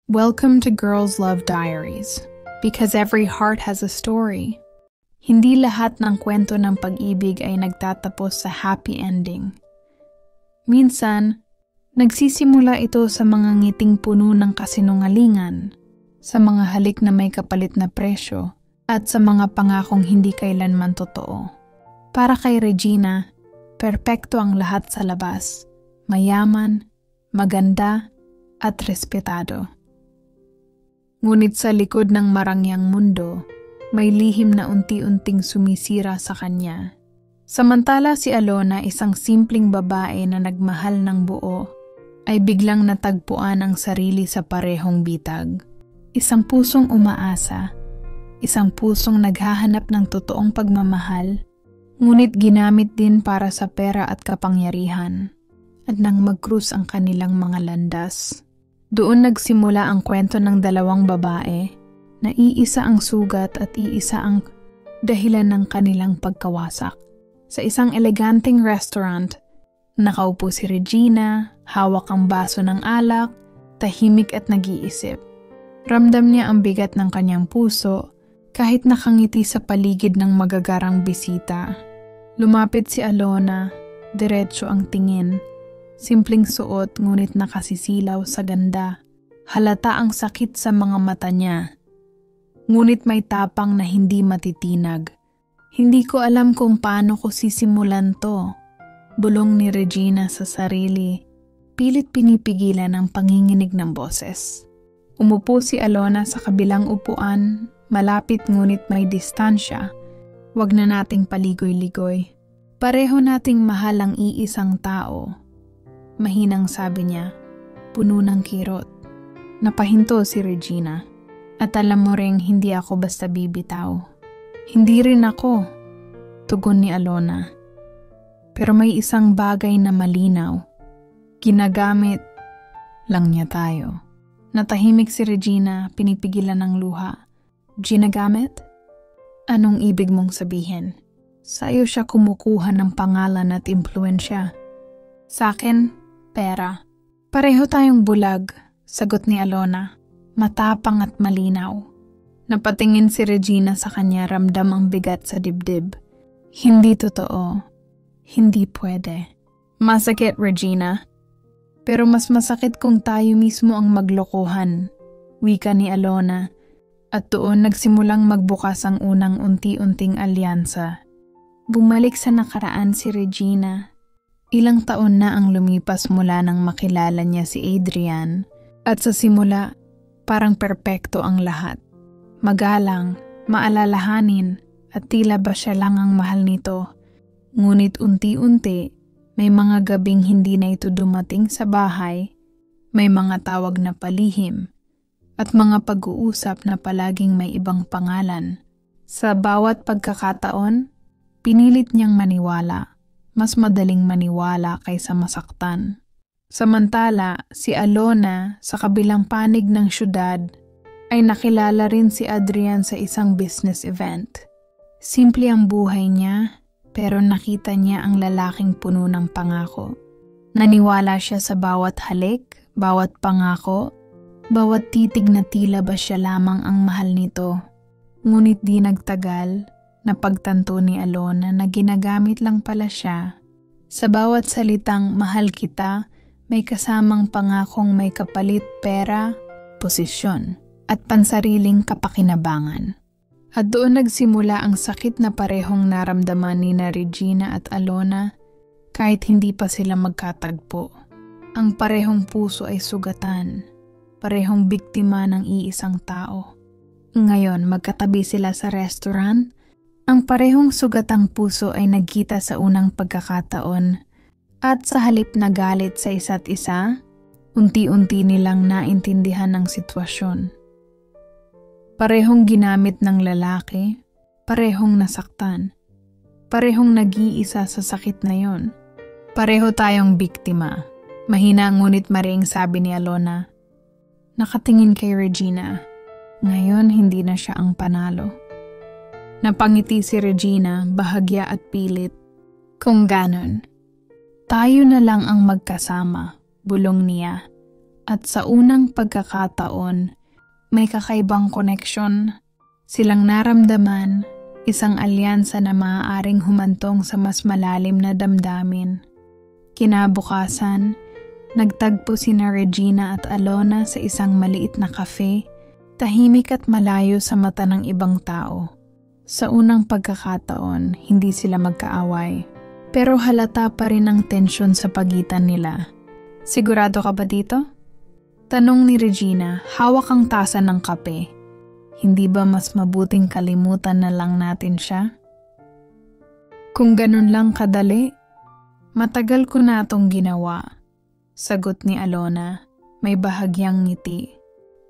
Welcome to Girls Love Diaries, because every heart has a story. Hindi lahat ng kwento ng pag-ibig ay nagtatapos sa happy ending. Minsan, nagsisimula ito sa mga ngiting puno ng kasinungalingan, sa mga halik na may kapalit na presyo, at sa mga pangakong hindi kailanman totoo. Para kay Regina, perpekto ang lahat sa labas, mayaman, maganda, at respetado. Ngunit sa likod ng marangyang mundo, may lihim na unti-unting sumisira sa kanya. Samantala si Alona, isang simpleng babae na nagmahal ng buo, ay biglang natagpuan ang sarili sa parehong bitag. Isang pusong umaasa, isang pusong naghahanap ng totoong pagmamahal, ngunit ginamit din para sa pera at kapangyarihan. At nang mag-cruise ang kanilang mga landas, doon nagsimula ang kwento ng dalawang babae na iisa ang sugat at iisa ang dahilan ng kanilang pagkawasak. Sa isang eleganteng restaurant, nakaupo si Regina, hawak ang baso ng alak, tahimik at nag-iisip. Ramdam niya ang bigat ng kanyang puso kahit nakangiti sa paligid ng magagarang bisita. Lumapit si Alona, diretso ang tingin. Simpleng suot ngunit nakasisilaw sa ganda. Halata ang sakit sa mga mata niya. Ngunit may tapang na hindi matitinag. Hindi ko alam kung paano ko sisimulan to. Bulong ni Regina sa sarili. Pilit pinipigilan ang panginginig ng boses. Umupo si Alona sa kabilang upuan. Malapit ngunit may distansya. Wag na nating paligoy-ligoy. Pareho nating mahal ang iisang tao. Mahinang sabi niya, puno ng kirot. Napahinto si Regina. At alam mo ring hindi ako basta bibitaw. Hindi rin ako, tugon ni Alona. Pero may isang bagay na malinaw. Ginagamit lang niya tayo. Natahimik si Regina, pinipigilan ng luha. Ginagamit? Anong ibig mong sabihin? Sa'yo siya kumukuha ng pangalan at impluensya. Sa akin, pera. Pareho tayong bulag, sagot ni Alona. Matapang at malinaw. Napatingin si Regina sa kanya, ramdam ang bigat sa dibdib. Hindi totoo. Hindi pwede. Masakit, Regina. Pero mas masakit kung tayo mismo ang maglokohan, wika ni Alona. At doon nagsimulang magbukas ang unang unti-unting alyansa. Bumalik sa nakaraan si Regina. Ilang taon na ang lumipas mula nang makilala niya si Adrian at sa simula, parang perpekto ang lahat. Magalang, maalalahanin at tila ba siya lang ang mahal nito. Ngunit unti-unti, may mga gabing hindi na ito dumating sa bahay, may mga tawag na palihim at mga pag-uusap na palaging may ibang pangalan. Sa bawat pagkakataon, pinilit niyang maniwala. Mas madaling maniwala kaysa masaktan. Samantala, si Alona sa kabilang panig ng syudad ay nakilala rin si Adrian sa isang business event. Simple ang buhay niya, pero nakita niya ang lalaking puno ng pangako. Naniwala siya sa bawat halik, bawat pangako, bawat titig na tila ba siya lamang ang mahal nito. Ngunit di nagtagal, napagtanto ni Alona na ginagamit lang pala siya. Sa bawat salitang mahal kita, may kasamang pangakong may kapalit pera, posisyon, at pansariling kapakinabangan. At doon nagsimula ang sakit na parehong naramdaman ni Regina at Alona kahit hindi pa sila magkatagpo. Ang parehong puso ay sugatan, parehong biktima ng iisang tao. Ngayon magkatabi sila sa restaurant. Ang parehong sugatang puso ay nagkita sa unang pagkakataon at sa halip na galit sa isa't isa, unti-unti nilang naintindihan ang sitwasyon. Parehong ginamit ng lalaki, parehong nasaktan, parehong nag-iisa sa sakit na yon. Pareho tayong biktima. Mahina ngunit maring sabi ni Alona. Nakatingin kay Regina. Ngayon hindi na siya ang panalo. Napangiti si Regina, bahagya at pilit. Kung ganon, tayo na lang ang magkasama, bulong niya. At sa unang pagkakataon, may kakaibang koneksyon. Silang naramdaman, isang alyansa na maaaring humantong sa mas malalim na damdamin. Kinabukasan, nagtagpo sina Regina at Alona sa isang maliit na cafe, tahimik at malayo sa mata ng ibang tao. Sa unang pagkakataon, hindi sila magkaaway, pero halata pa rin ang tensyon sa pagitan nila. Sigurado ka ba dito? Tanong ni Regina, hawak ang tasa ng kape. Hindi ba mas mabuting kalimutan na lang natin siya? Kung ganun lang kadali, matagal ko na itong ginawa. Sagot ni Alona, may bahagyang ngiti.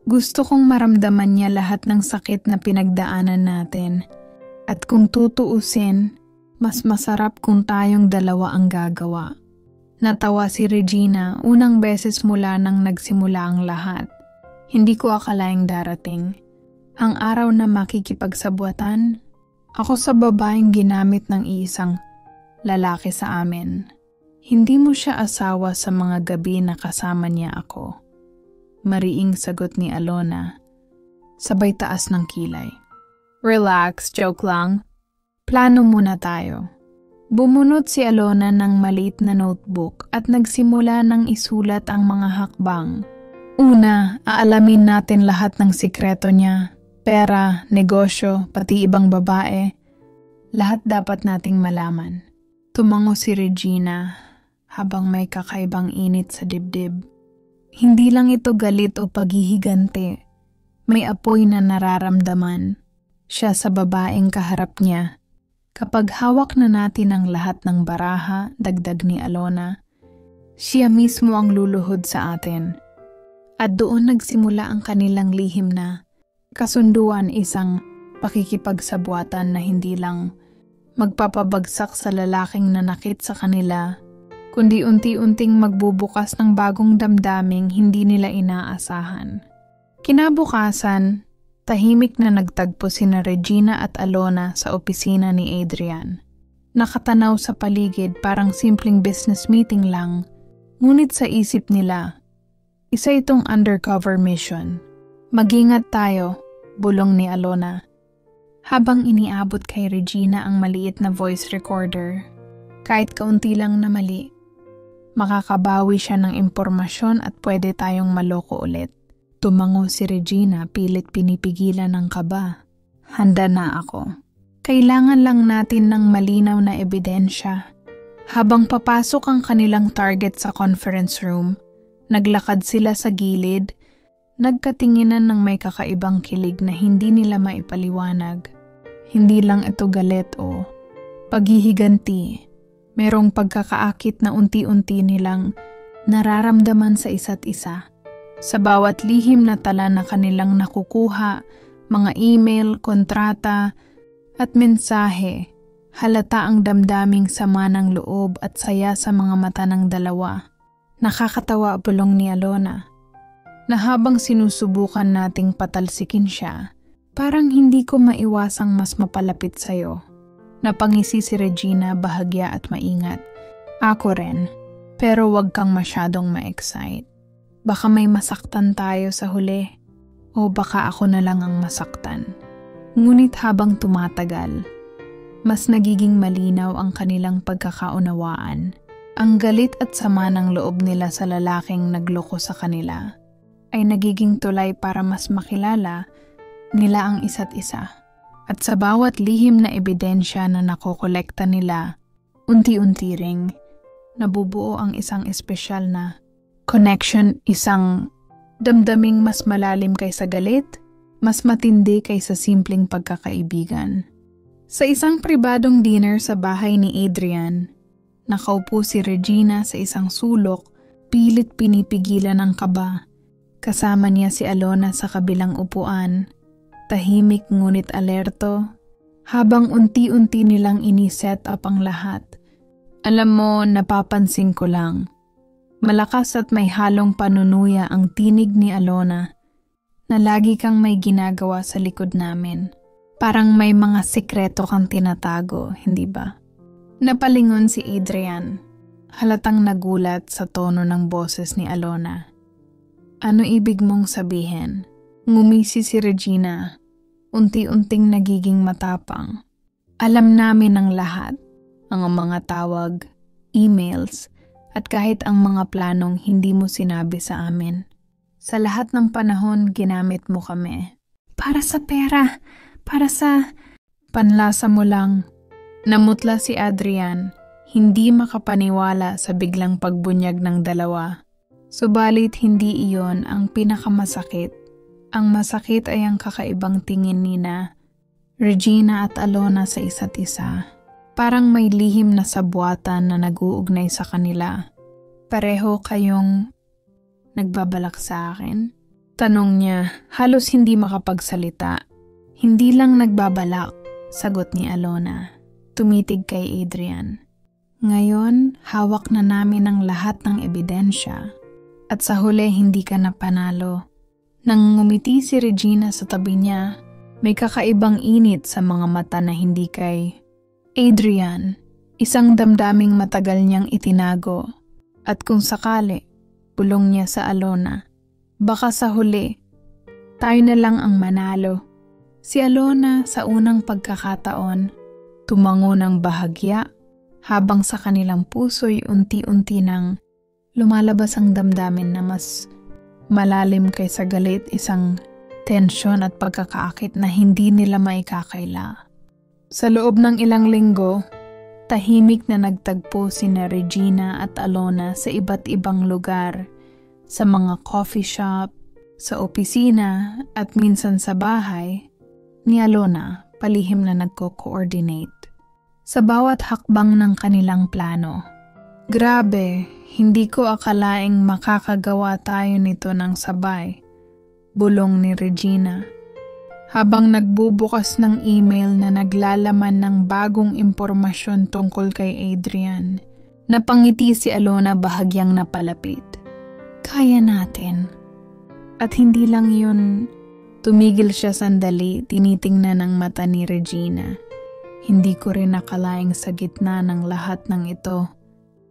Gusto kong maramdaman niya lahat ng sakit na pinagdaanan natin. At kung tutuusin, mas masarap kung tayong dalawa ang gagawa. Natawa si Regina unang beses mula nang nagsimula ang lahat. Hindi ko akalaing darating. Ang araw na makikipagsabuatan, ako sa babaeng ginamit ng iisang lalaki sa amin. Hindi mo siya asawa sa mga gabi na kasama niya ako. Mariing sagot ni Alona, sabay taas ng kilay. Relax, joke lang. Plano muna tayo. Bumunot si Alona ng maliit na notebook at nagsimula ng isulat ang mga hakbang. Una, aalamin natin lahat ng sikreto niya. Pera, negosyo, pati ibang babae. Lahat dapat nating malaman. Tumango si Regina habang may kakaibang init sa dibdib. Hindi lang ito galit o paghihigante. May apoy na nararamdaman. Siya sa babaeng kaharap niya. Kapag hawak na natin ang lahat ng baraha, dagdag ni Alona, siya mismo ang luluhod sa atin. At doon nagsimula ang kanilang lihim na kasunduan, isang pakikipagsabuatan na hindi lang magpapabagsak sa lalaking nanakit sa kanila, kundi unti-unting magbubukas ng bagong damdaming hindi nila inaasahan. Kinabukasan, tahimik na nagtagpo sina Regina at Alona sa opisina ni Adrian. Nakatanaw sa paligid parang simpleng business meeting lang, ngunit sa isip nila, isa itong undercover mission. Mag-ingat tayo, bulong ni Alona. Habang iniabot kay Regina ang maliit na voice recorder, kahit kaunti lang na mali, makakabawi siya ng impormasyon at pwede tayong maloko ulit. Tumango si Regina, pilit pinipigilan ng kaba. Handa na ako. Kailangan lang natin ng malinaw na ebidensya. Habang papasok ang kanilang target sa conference room, naglakad sila sa gilid, nagkatinginan ng may kakaibang kilig na hindi nila maipaliwanag. Hindi lang ito galit o paghihiganti. Merong pagkakaakit na unti-unti nilang nararamdaman sa isa't isa. Sa bawat lihim na tala na kanilang nakukuha, mga email, kontrata, at mensahe, halata ang damdaming sama ng loob at saya sa mga mata ng dalawa. Nakakatawa, bulong ni Alona, na habang sinusubukan nating patalsikin siya, parang hindi ko maiwasang mas mapalapit sa'yo. Napangisi si Regina, bahagya at maingat. Ako rin, pero wag kang masyadong ma-excite. Baka may masaktan tayo sa huli, o baka ako na lang ang masaktan. Ngunit habang tumatagal, mas nagiging malinaw ang kanilang pagkakaunawaan. Ang galit at sama ng loob nila sa lalaking nagloko sa kanila ay nagiging tulay para mas makilala nila ang isa't isa. At sa bawat lihim na ebidensya na nakokolekta nila, unti-unti ring nabubuo ang isang espesyal na connection, isang damdaming mas malalim kaysa galit, mas matindi kaysa simpleng pagkakaibigan. Sa isang pribadong dinner sa bahay ni Adrian, nakaupo si Regina sa isang sulok, pilit pinipigilan ang kaba. Kasama niya si Alona sa kabilang upuan, tahimik ngunit alerto, habang unti-unti nilang ini-set up ang lahat. Alam mo, napapansin ko lang, malakas at may halong panunuya ang tinig ni Alona na lagi kang may ginagawa sa likod namin. Parang may mga sikreto kang tinatago, hindi ba? Napalingon si Adrian, halatang nagulat sa tono ng boses ni Alona. Ano ibig mong sabihin? Ngumisi si Regina, unti-unting nagiging matapang. Alam namin ang lahat, ang mga tawag, emails, at kahit ang mga planong hindi mo sinabi sa amin. Sa lahat ng panahon, ginamit mo kami. Para sa pera, para sa... Panlasa mo lang. Namutla si Adrian, hindi makapaniwala sa biglang pagbunyag ng dalawa. Subalit hindi iyon ang pinakamasakit. Ang masakit ay ang kakaibang tingin nina, Regina at Alona sa isa't isa. Parang may lihim na sabwatan na nag-uugnay sa kanila. Pareho kayong nagbabalak sa akin? Tanong niya, halos hindi makapagsalita. Hindi lang nagbabalak, sagot ni Alona. Tumitig kay Adrian. Ngayon, hawak na namin ang lahat ng ebidensya. At sa huli, hindi ka na panalo. Nang ngumiti si Regina sa tabi niya, may kakaibang init sa mga mata na hindi kay Adrian. Isang damdaming matagal niyang itinago. At kung sakali, bulong niya sa Alona. Baka sa huli, tayo na lang ang manalo. Si Alona sa unang pagkakataon, tumango ng bahagya habang sa kanilang puso'y unti-unti nang lumalabas ang damdamin na mas malalim kaysa galit, isang tensyon at pagkakaakit na hindi nila maikakaila. Sa loob ng ilang linggo, tahimik na nagtagpo sina Regina at Alona sa iba't ibang lugar, sa mga coffee shop, sa opisina at minsan sa bahay ni Alona, palihim na nagko-coordinate sa bawat hakbang ng kanilang plano. Grabe, hindi ko akalaing makakagawa tayo nito ng sabay, bulong ni Regina. Habang nagbubukas ng email na naglalaman ng bagong impormasyon tungkol kay Adrian, napangiti si Alona bahagyang napalapit. Kaya natin. At hindi lang yun, tumigil siya sandali, tinitingnan ang mata ni Regina. Hindi ko rin nakalaing sa gitna ng lahat ng ito.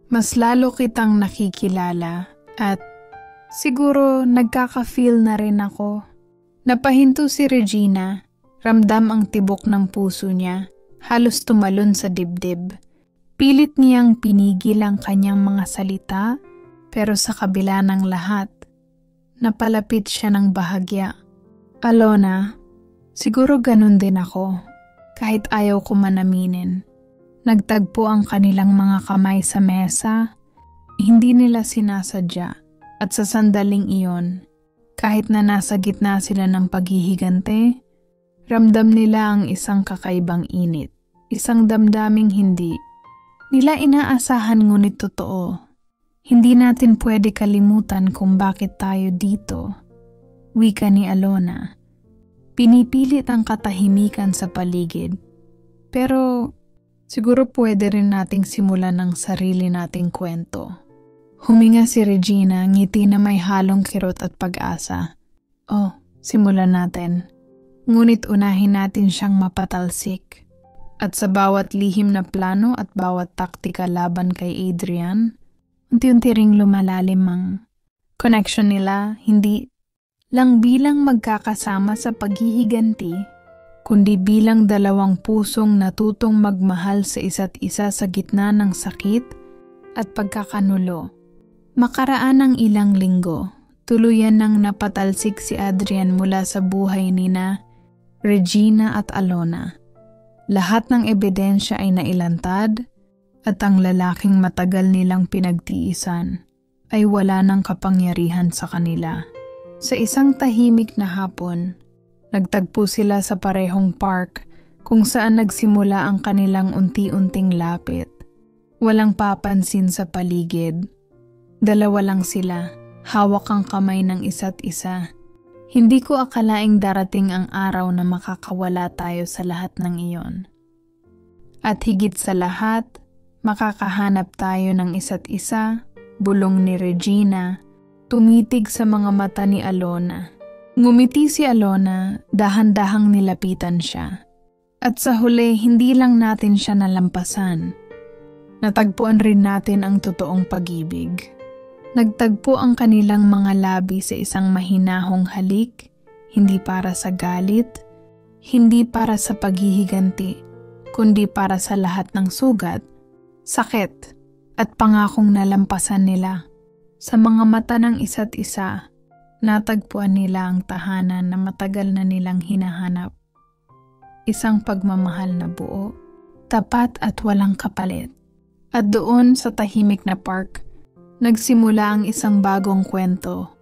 Mas lalo kitang nakikilala at siguro nagkaka-feel na rin ako. Napahinto si Regina, ramdam ang tibok ng puso niya, halos tumalon sa dibdib. Pilit niyang pinigil ang kanyang mga salita, pero sa kabila ng lahat, napalapit siya ng bahagya. Alona, siguro ganun din ako, kahit ayaw ko man aminin. Nagtagpo ang kanilang mga kamay sa mesa, hindi nila sinasadya at sa sandaling iyon, kahit na nasa gitna sila ng paghihigante, ramdam nila ang isang kakaibang init, isang damdaming hindi nila inaasahan ngunit totoo. Hindi natin pwede kalimutan kung bakit tayo dito, wika ni Alona. Pinipilit ang katahimikan sa paligid, pero siguro pwede rin nating simulan ng sarili nating kwento. Huminga si Regina, ngiti na may halong kirot at pag-asa. Oh, simulan natin. Ngunit unahin natin siyang mapatalsik. At sa bawat lihim na plano at bawat taktika laban kay Adrian, unti-unti ring lumalalim ang connection nila, hindi lang bilang magkakasama sa paghihiganti, kundi bilang dalawang pusong natutong magmahal sa isa't isa sa gitna ng sakit at pagkakanulo. Makaraan ng ilang linggo, tuluyan nang napatalsik si Adrian mula sa buhay nina Regina at Alona. Lahat ng ebidensya ay nailantad at ang lalaking matagal nilang pinagtiisan ay wala ng kapangyarihan sa kanila. Sa isang tahimik na hapon, nagtagpo sila sa parehong park kung saan nagsimula ang kanilang unti-unting lapit. Walang papansin sa paligid. Dalawa lang sila, hawak ang kamay ng isa't isa. Hindi ko akalaing darating ang araw na makakawala tayo sa lahat ng iyon. At higit sa lahat, makakahanap tayo ng isa't isa, bulong ni Regina, tumitig sa mga mata ni Alona. Ngumiti si Alona, dahan-dahang nilapitan siya. At sa huli, hindi lang natin siya nalampasan. Natagpuan rin natin ang totoong pag-ibig. Nagtagpo ang kanilang mga labi sa isang mahinahong halik, hindi para sa galit, hindi para sa paghihiganti, kundi para sa lahat ng sugat, sakit, at pangakong nalampasan nila. Sa mga mata ng isa't isa, natagpuan nila ang tahanan na matagal na nilang hinahanap. Isang pagmamahal na buo, tapat at walang kapalit. At doon sa tahimik na park, nagsimula ang isang bagong kwento.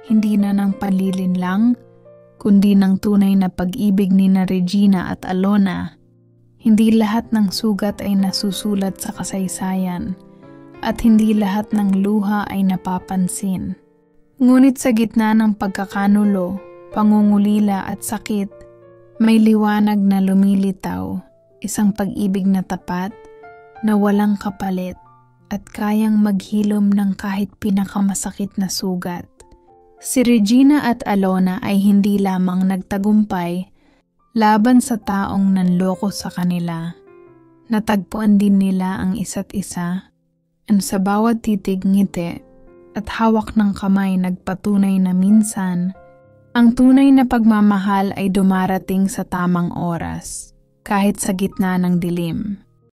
Hindi na ng panlilin lang, kundi ng tunay na pag-ibig ni na Regina at Alona. Hindi lahat ng sugat ay nasusulat sa kasaysayan, at hindi lahat ng luha ay napapansin. Ngunit sa gitna ng pagkakanulo, pangungulila at sakit, may liwanag na lumilitaw, isang pag-ibig na tapat, na walang kapalit, at kayang maghilom ng kahit pinakamasakit na sugat. Si Regina at Alona ay hindi lamang nagtagumpay laban sa taong nanloko sa kanila. Natagpuan din nila ang isa't isa, at sa bawat titig, ngiti at hawak ng kamay nagpatunay na minsan, ang tunay na pagmamahal ay dumarating sa tamang oras, kahit sa gitna ng dilim.